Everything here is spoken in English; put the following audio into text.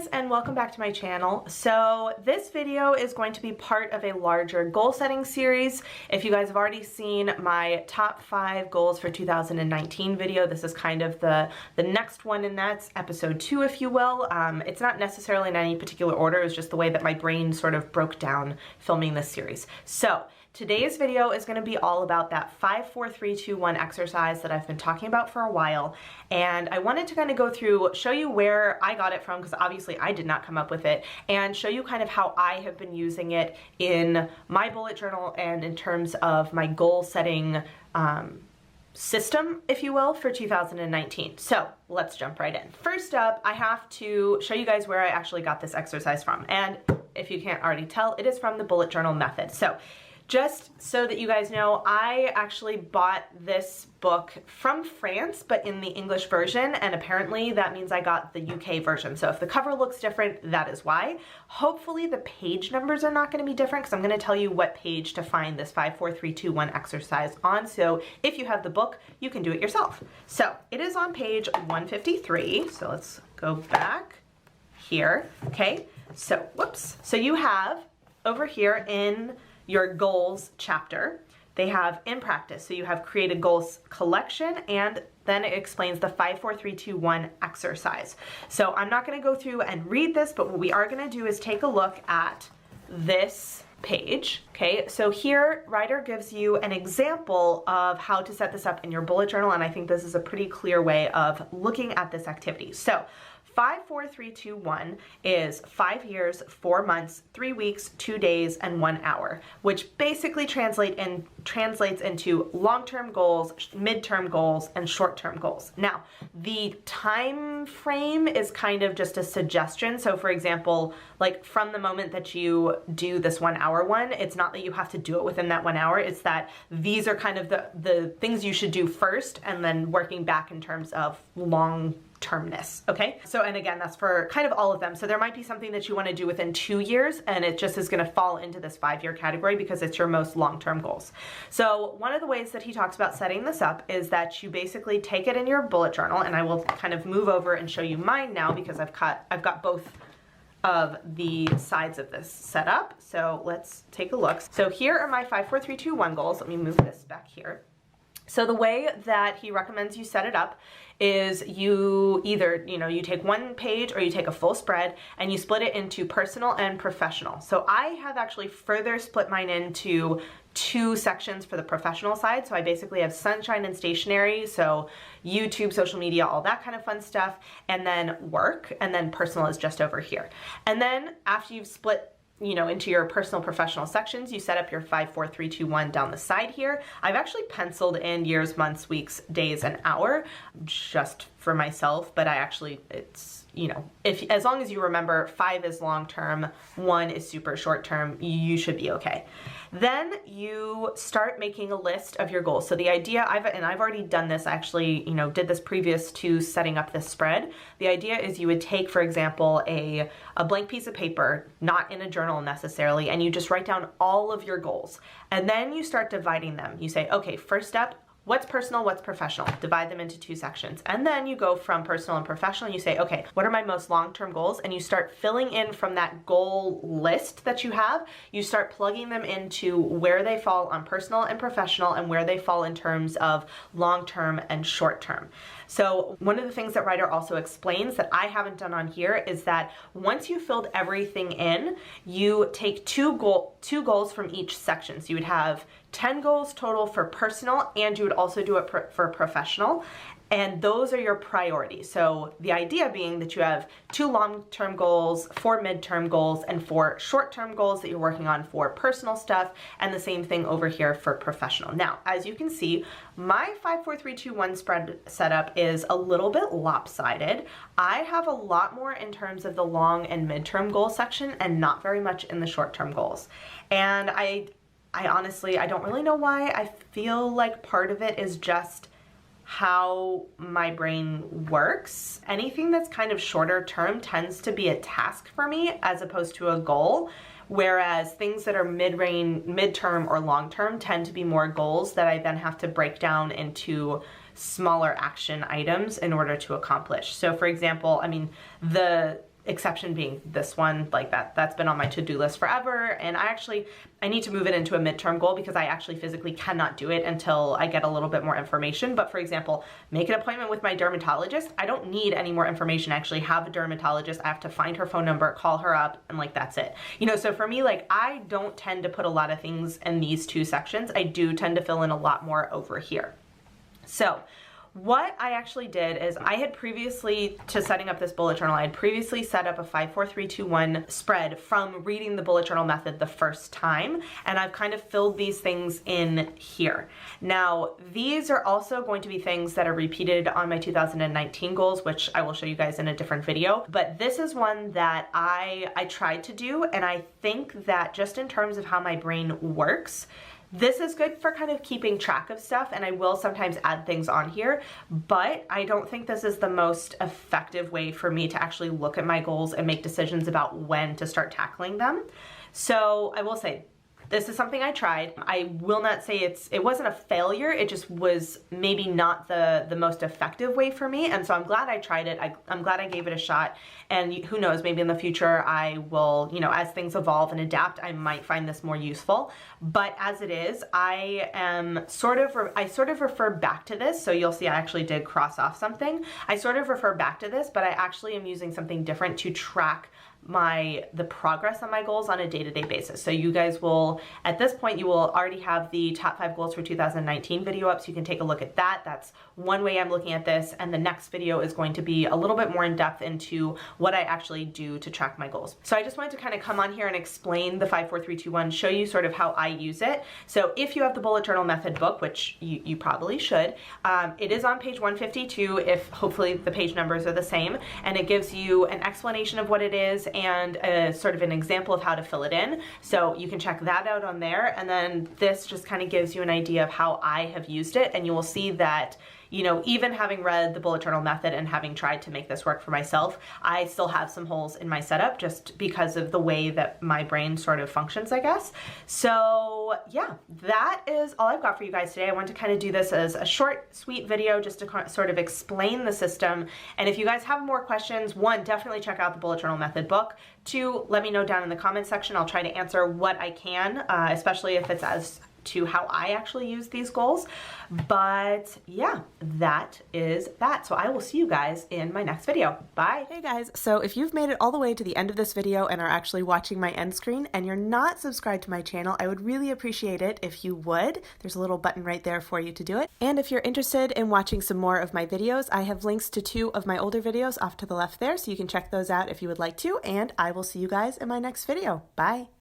guys, and welcome back to my channel. So this video is going to be part of a larger goal setting series. If you guys have already seen my top 5 goals for 2019 video, this is kind of the next one, and that's episode 2, if you will. It's not necessarily in any particular order, it's just the way that my brain sort of broke down filming this series. So today's video is going to be all about that 5-4-3-2-1 exercise that I've been talking about for a while, and I wanted to kind of go through, show you where I got it from, because obviously I did not come up with it, and show you kind of how I have been using it in my bullet journal and in terms of my goal setting system, if you will, for 2019. So let's jump right in. First up, I have to show you guys where I actually got this exercise from, and if you can't already tell, it is from the bullet journal method. So just so that you guys know, I actually bought this book from France, but in the English version, and apparently that means I got the UK version. So if the cover looks different, that is why. Hopefully the page numbers are not going to be different, because I'm going to tell you what page to find this 5-4-3-2-1 exercise on. So if you have the book, you can do it yourself. So it is on page 153. So let's go back here. Okay, so whoops. So you have over here in your goals chapter, they have in practice. So you have created goals collection, and then it explains the 5-4-3-2-1 exercise. So I'm not going to go through and read this, but what we are going to do is take a look at this page. Okay, so here Ryder gives you an example of how to set this up in your bullet journal, and I think this is a pretty clear way of looking at this activity. So 5-4-3-2-1 is 5 years, 4 months, 3 weeks, 2 days, and 1 hour, which basically translates into long-term goals, midterm goals, and short-term goals. Now, the time frame is kind of just a suggestion. So for example, like from the moment that you do this 1 hour one, it's not that you have to do it within that 1 hour, it's that these are kind of the things you should do first, and then working back in terms of long-termness, okay? So, and again, that's for kind of all of them. So there might be something that you want to do within 2 years, and it just is going to fall into this 5-year category because it's your most long-term goals. So one of the ways that he talks about setting this up is that you basically take it in your bullet journal, and I will kind of move over and show you mine now because I've got both of the sides of this set up. So let's take a look. So here are my 5-4-3-2-1 goals. Let me move this back here. So the way that he recommends you set it up is you either, you take one page or you take a full spread and you split it into personal and professional. So I have actually further split mine into 2 sections for the professional side. So I basically have sunshine and stationery, so YouTube, social media, all that kind of fun stuff, and then work, and then personal is just over here. And then after you've split into your personal professional sections, you set up your 5-4-3-2-1 down the side here. I've actually penciled in years, months, weeks, days, and hour just for myself, but it's, as long as you remember 5 is long term, 1 is super short term, you should be okay. Then you start making a list of your goals. So the idea, I've already done this, actually, did this previous to setting up this spread. The idea is you would take, for example, a blank piece of paper, not in a journal necessarily, and you just write down all of your goals. And then you start dividing them. You say, okay, first up, what's personal, what's professional? Divide them into 2 sections. And then you go from personal and professional and you say, okay, what are my most long-term goals? And you start filling in from that goal list that you have. You start plugging them into where they fall on personal and professional and where they fall in terms of long-term and short-term. So one of the things that Ryder also explains that I haven't done on here is that once you filled everything in, you take two goals from each section. So you would have 10 goals total for personal, and you would also do it for professional. And those are your priorities. So the idea being that you have 2 long-term goals, 4 midterm goals, and 4 short-term goals that you're working on for personal stuff, and the same thing over here for professional. Now, as you can see, my 5-4-3-2-1 spread setup is a little bit lopsided. I have a lot more in terms of the long and midterm goal section and not very much in the short-term goals. And I honestly, I don't really know why. I feel like part of it is just how my brain works. Anything that's kind of shorter term tends to be a task for me as opposed to a goal, whereas things that are midterm or long term tend to be more goals that I then have to break down into smaller action items in order to accomplish. So for example, I mean, the exception being this one. Like that's been on my to-do list forever, and I need to move it into a midterm goal because I actually physically cannot do it until I get a little bit more information. But for example, make an appointment with my dermatologist. I don't need any more information. I actually have a dermatologist. I have to find her phone number, call her up, and like that's it. You know, so for me, like I don't tend to put a lot of things in these two sections. I do tend to fill in a lot more over here. So what I actually did is I had previously, to setting up this bullet journal, I had previously set up a 5, 4, 3, 2, 1 spread from reading the bullet journal method the first time, and I've kind of filled these things in here. Now, these are also going to be things that are repeated on my 2019 goals, which I will show you guys in a different video, but this is one that I tried to do, and I think that just in terms of how my brain works, this is good for kind of keeping track of stuff, and I will sometimes add things on here, but I don't think this is the most effective way for me to actually look at my goals and make decisions about when to start tackling them. So I will say, this is something I tried. I will not say it wasn't a failure, it just was maybe not the most effective way for me, and so I'm glad I tried it. I'm glad I gave it a shot, and who knows, maybe in the future I will, you know, as things evolve and adapt, I might find this more useful. But as it is, I sort of refer back to this, so you'll see I actually did cross off something. I sort of refer back to this, but I actually am using something different to track the progress on my goals on a day-to-day basis. So you guys will, at this point, you will already have the top 5 goals for 2019 video up, so you can take a look at that. That's one way I'm looking at this, and the next video is going to be a little bit more in depth into what I actually do to track my goals. So I just wanted to kind of come on here and explain the 5, 4, 3, 2, 1, show you sort of how I use it. So if you have the bullet journal method book, which you probably should, it is on page 152 if hopefully the page numbers are the same, and it gives you an explanation of what it is and a sort of an example of how to fill it in. So you can check that out on there, and then this just kind of gives you an idea of how I have used it, and you will see that, you know, even having read the bullet journal method and having tried to make this work for myself, I still have some holes in my setup just because of the way that my brain sort of functions, I guess. So yeah, that is all I've got for you guys today. I wanted to kind of do this as a short, sweet video just to sort of explain the system. And if you guys have more questions, 1, definitely check out the bullet journal method book. 2, let me know down in the comment section. I'll try to answer what I can, especially if it's as to how I actually use these goals. But yeah, that is that. So I will see you guys in my next video. Bye. Hey guys, so if you've made it all the way to the end of this video and are actually watching my end screen and you're not subscribed to my channel, I would really appreciate it if you would. There's a little button right there for you to do it. And if you're interested in watching some more of my videos, I have links to 2 of my older videos off to the left there, so you can check those out if you would like to, and I will see you guys in my next video. Bye.